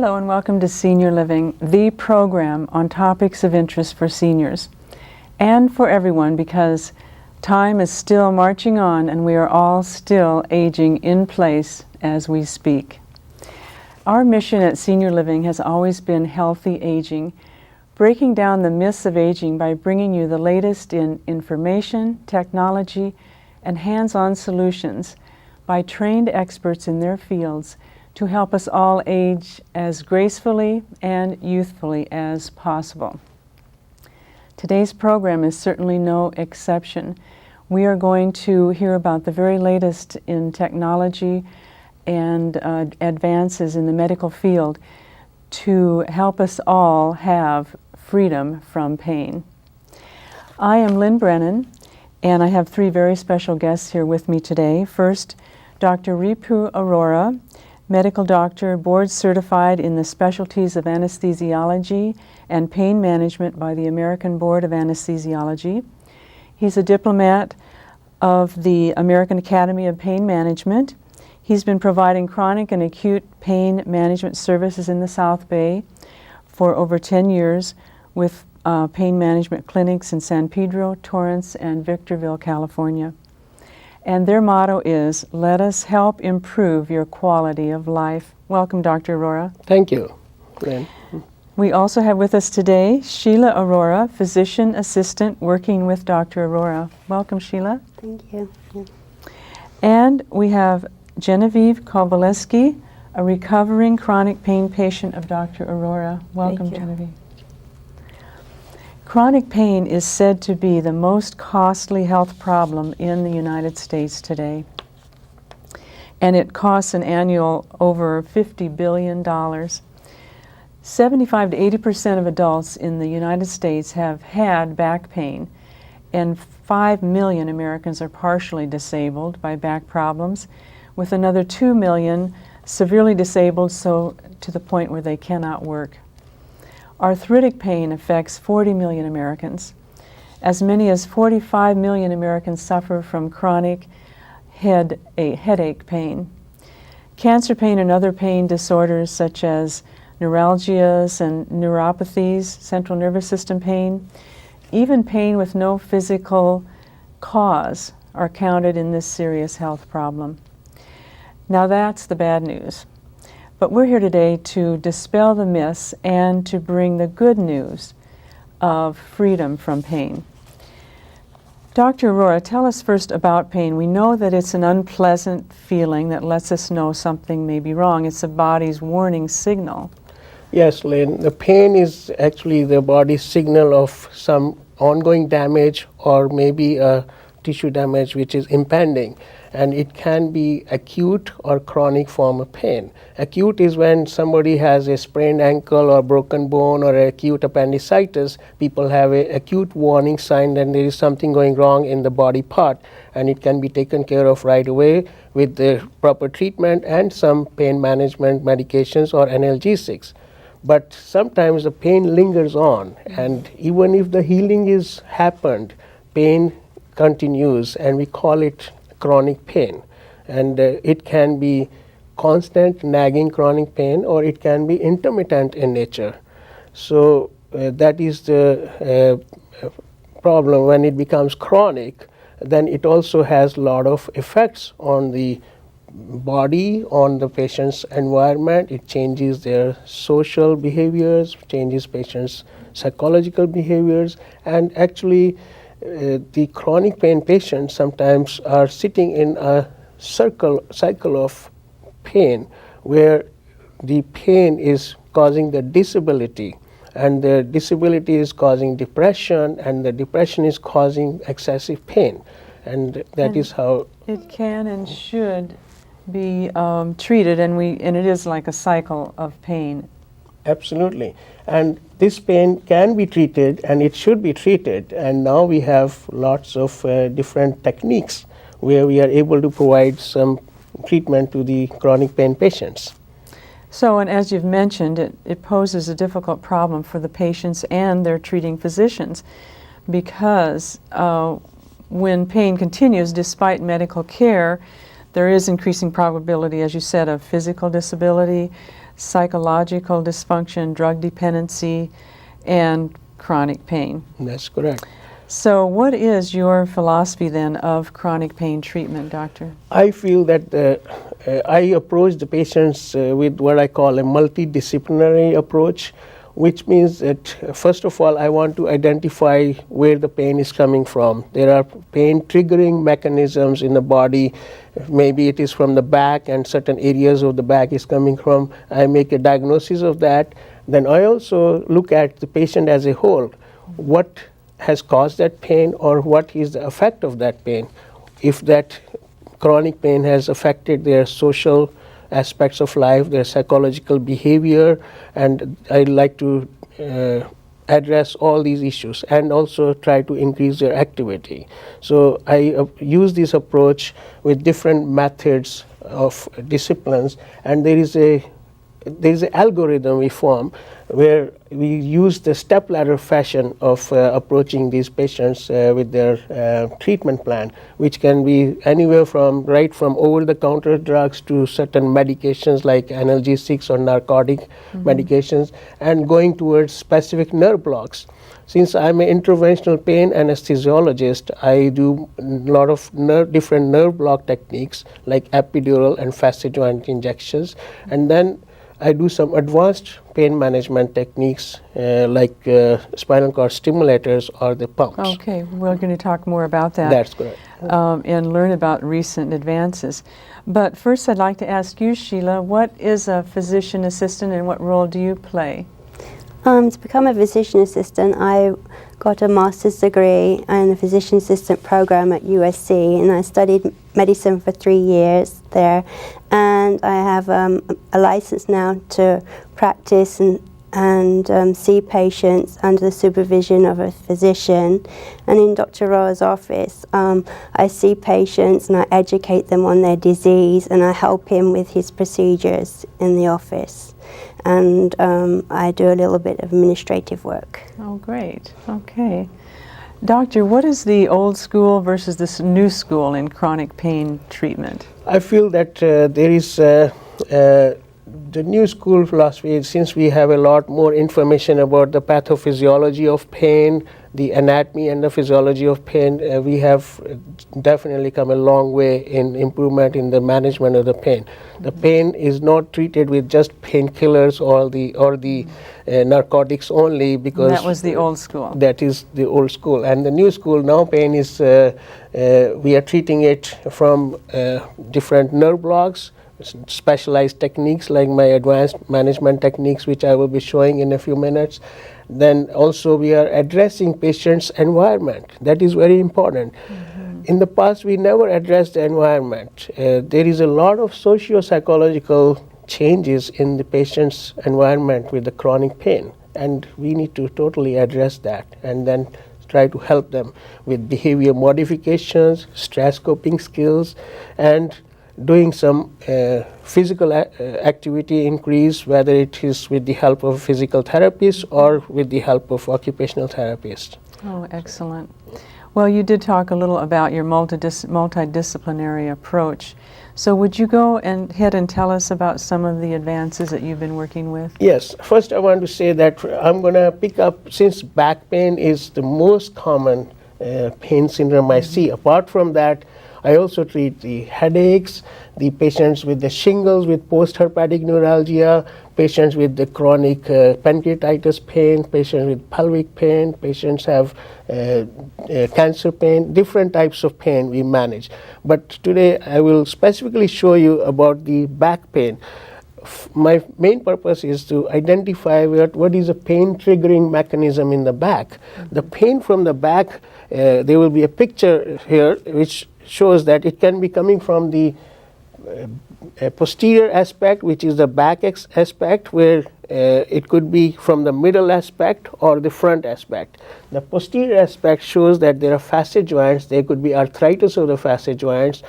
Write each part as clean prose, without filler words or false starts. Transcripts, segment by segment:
Hello and welcome to Senior Living, the program on topics of interest for seniors and for everyone, because time is still marching on and we are all still aging in place as we speak. Our mission at Senior Living has always been healthy aging, breaking down the myths of aging by bringing you the latest in information, technology, and hands-on solutions by trained experts in their fields to help us all age as gracefully and youthfully as possible. Today's program is certainly no exception. We are going to hear about the very latest in technology and advances in the medical field to help us all have freedom from pain. I am Lynn Brennan, and I have three very special guests here with me today. First, Dr. Ripu Arora, medical doctor, board certified in the specialties of anesthesiology and pain management by the American Board of Anesthesiology. He's a diplomat of the American Academy of Pain Management. He's been providing chronic and acute pain management services in the South Bay for over 10 years with pain management clinics in San Pedro, Torrance, and Victorville, California. And their motto is, "Let us help improve your quality of life." Welcome, Dr. Arora. Thank you, Lynn. We also have with us today Sheila Arora, physician assistant working with Dr. Arora. Welcome, Sheila. Thank you. Yeah. And we have Genevieve Kowaleski, a recovering chronic pain patient of Dr. Arora. Welcome, Thank you. Genevieve. Chronic pain is said to be the most costly health problem in the United States today. And it costs an annual over $50 billion. 75 to 80% of adults in the United States have had back pain, and 5 million Americans are partially disabled by back problems, with another 2 million severely disabled, so to the point where they cannot work. Arthritic pain affects 40 million Americans. As many as 45 million Americans suffer from chronic headache pain. Cancer pain and other pain disorders such as neuralgias and neuropathies, central nervous system pain, even pain with no physical cause are counted in this serious health problem. Now that's the bad news. But we're here today to dispel the myths and to bring the good news of freedom from pain. Dr. Arora, tell us first about pain. We know that it's an unpleasant feeling that lets us know something may be wrong. It's the body's warning signal. Yes, Lynn, the pain is actually the body's signal of some ongoing damage or maybe a tissue damage which is impending. And it can be acute or chronic form of pain. Acute is when somebody has a sprained ankle or broken bone or acute appendicitis. People have an acute warning sign that there is something going wrong in the body part, and it can be taken care of right away with the proper treatment and some pain management medications or analgesics. But sometimes the pain lingers on, and even if the healing is happened, pain continues, and we call it chronic pain. And it can be constant nagging chronic pain, or it can be intermittent in nature. So that is the problem. When it becomes chronic, then it also has a lot of effects on the body, on the patient's environment. It changes their social behaviors, changes patients' psychological behaviors, and actually the chronic pain patients sometimes are sitting in a cycle of pain where the pain is causing the disability, and the disability is causing depression, and the depression is causing excessive pain. And that is how it can and should be treated, and it is like a cycle of pain. Absolutely. And this pain can be treated, and it should be treated. And now we have lots of different techniques where we are able to provide some treatment to the chronic pain patients. So, and as you've mentioned, it poses a difficult problem for the patients and their treating physicians, because when pain continues despite medical care, there is increasing probability, as you said, of physical disability, psychological dysfunction, drug dependency, and chronic pain. That's correct. So what is your philosophy then of chronic pain treatment, doctor? I feel that I approach the patients with what I call a multidisciplinary approach, which means that first of all, I want to identify where the pain is coming from. There are pain triggering mechanisms in the body. Maybe it is from the back and certain areas of the back is coming from. I make a diagnosis of that. Then I also look at the patient as a whole. What has caused that pain, or what is the effect of that pain? If that chronic pain has affected their social aspects of life, their psychological behavior, and I like to address all these issues and also try to increase their activity. So I use this approach with different methods of disciplines, and there is an algorithm we form where we use the stepladder fashion of approaching these patients with their treatment plan, which can be anywhere from over-the-counter drugs to certain medications like analgesics or narcotic medications, and going towards specific nerve blocks. Since I'm an interventional pain anesthesiologist, I do a lot of different nerve block techniques like epidural and facet joint injections, and then I do some advanced pain management techniques like spinal cord stimulators or the pumps. Okay, we're going to talk more about that. That's correct. And learn about recent advances. But first I'd like to ask you, Sheila, what is a physician assistant and what role do you play? To become a physician assistant, I got a master's degree in the physician assistant program at USC, and I studied medicine for 3 years there. And I have a license now to practice and see patients under the supervision of a physician. And in Dr. Arora's office, I see patients and I educate them on their disease, and I help him with his procedures in the office. And I do a little bit of administrative work. Oh, great. Okay. Doctor, what is the old school versus this new school in chronic pain treatment? I feel that there is the new school philosophy, since we have a lot more information about the pathophysiology of pain, the anatomy and the physiology of pain, we have definitely come a long way in improvement in the management of the pain. The pain is not treated with just painkillers or the narcotics only, because that was the old school. That is the old school. And the new school now, pain is we are treating it from different nerve blocks, specialized techniques like my advanced management techniques, which I will be showing in a few minutes. Then also we are addressing patient's environment. That is very important. In the past, we never addressed the environment. There is a lot of socio-psychological changes in the patient's environment with the chronic pain, and we need to totally address that and then try to help them with behavior modifications, stress coping skills, and doing some physical activity increase, whether it is with the help of a physical therapist or with the help of occupational therapist. Oh, excellent. Well, you did talk a little about your multidisciplinary approach. So would you go ahead and tell us about some of the advances that you've been working with? Yes. First, I want to say that I'm going to pick up, since back pain is the most common pain syndrome I see. Apart from that, I also treat the headaches, the patients with the shingles with post-herpetic neuralgia, patients with the chronic pancreatitis pain, patients with pelvic pain, patients have cancer pain, different types of pain we manage. But today I will specifically show you about the back pain. My main purpose is to identify what is a pain triggering mechanism in the back. The pain from the back, there will be a picture here which shows that it can be coming from the posterior aspect, which is the back aspect, where it could be from the middle aspect or the front aspect. The posterior aspect shows that there are facet joints. There could be arthritis of the facet joints,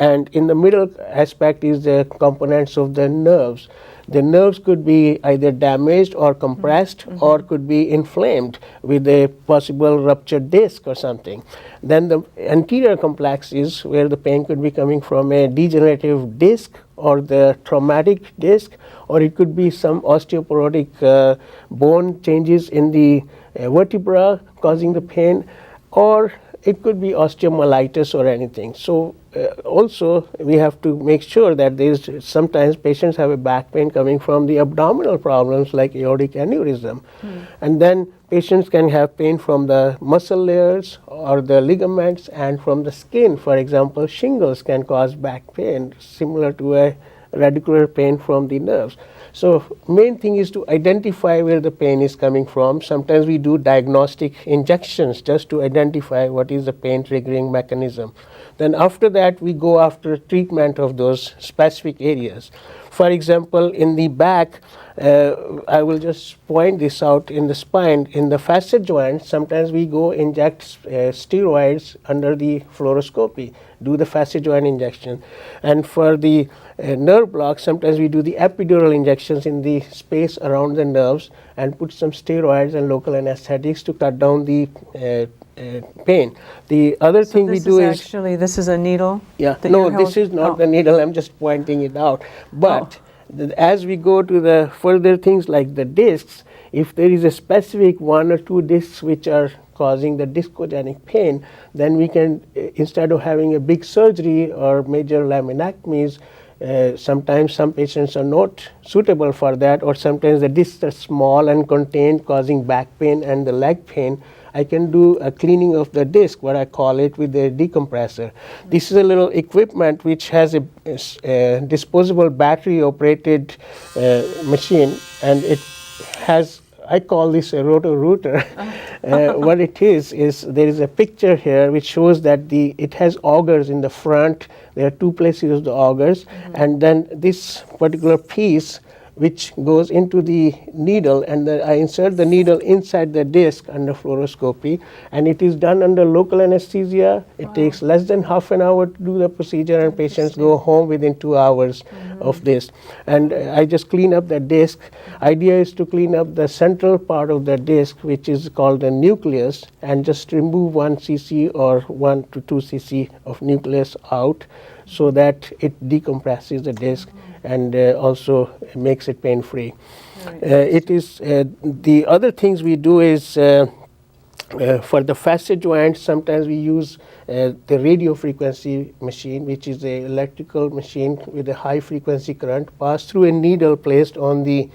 and in the middle aspect is the components of the nerves. The nerves could be either damaged or compressed, or could be inflamed with a possible ruptured disc or something. Then the anterior complex is where the pain could be coming from a degenerative disc or the traumatic disc, or it could be some osteoporotic bone changes in the vertebra causing the pain, or it could be osteomyelitis or anything. So also we have to make sure that there's sometimes patients have a back pain coming from the abdominal problems like aortic aneurysm, and then patients can have pain from the muscle layers or the ligaments and from the skin. For example, shingles can cause back pain similar to a radicular pain from the nerves. So main thing is to identify where the pain is coming from. Sometimes we do diagnostic injections just to identify what is the pain triggering mechanism. Then after that we go after treatment of those specific areas. For example, in the back, I will just point this out in the spine, in the facet joint, sometimes we go inject steroids under the fluoroscopy, do the facet joint injection. And for the nerve block, sometimes we do the epidural injections in the space around the nerves and put some steroids and local anesthetics to cut down the pain. The other thing we do is actually, this is a needle? Yeah, that no, you're this is not the needle, I'm just pointing it out. But as we go to the further things like the discs, if there is a specific one or two discs which are causing the discogenic pain, then we can, instead of having a big surgery or major laminectomies, sometimes some patients are not suitable for that, or sometimes the discs are small and contained, causing back pain and the leg pain. I can do a cleaning of the disc, what I call it, with a decompressor. This is a little equipment which has a disposable battery operated machine, and it has, I call this a roto-rooter. What it is there is a picture here which shows that it has augers in the front. There are two places of the augers, and then this particular piece which goes into the needle, and I insert the needle inside the disc under fluoroscopy, and it is done under local anesthesia. It takes less than half an hour to do the procedure, and patients go home within 2 hours of this. And I just clean up the disc. Idea is to clean up the central part of the disc, which is called the nucleus, and just remove 1 cc or 1 to 2 cc of nucleus out, so that it decompresses the disc and also makes it pain free. It is the other things we do is for the facet joints, sometimes we use the radio frequency machine, which is an electrical machine with a high frequency current passed through a needle placed on the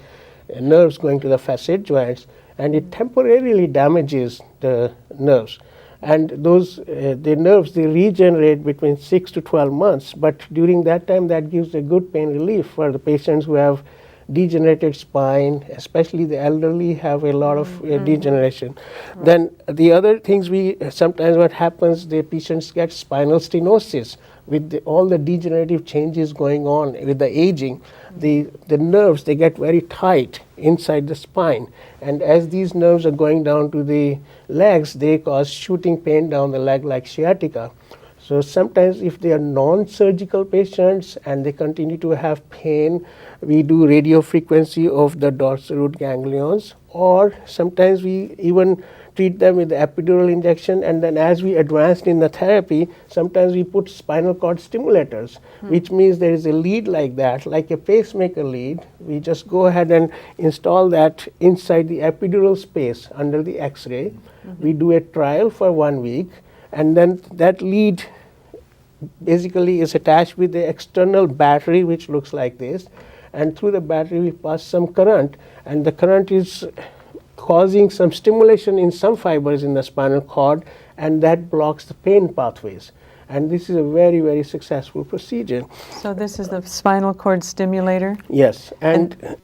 nerves going to the facet joints, and it temporarily damages the nerves. And those the nerves, they regenerate between 6 to 12 months, but during that time that gives a good pain relief for the patients who have degenerated spine, especially the elderly have a lot of degeneration. Then the other things sometimes what happens, the patients get spinal stenosis with all the degenerative changes going on with the aging. The nerves, they get very tight inside the spine, and as these nerves are going down to the legs, they cause shooting pain down the leg like sciatica. So sometimes if they are non-surgical patients and they continue to have pain, we do radio frequency of the dorsal root ganglions, or sometimes we even treat them with the epidural injection, and then as we advanced in the therapy, sometimes we put spinal cord stimulators, which means there is a lead like that, like a pacemaker lead. We just go ahead and install that inside the epidural space under the X-ray. We do a trial for 1 week, and then that lead basically is attached with the external battery, which looks like this, and through the battery we pass some current, and the current is causing some stimulation in some fibers in the spinal cord, and that blocks the pain pathways. And this is a very, very successful procedure. So this is the spinal cord stimulator? Yes, and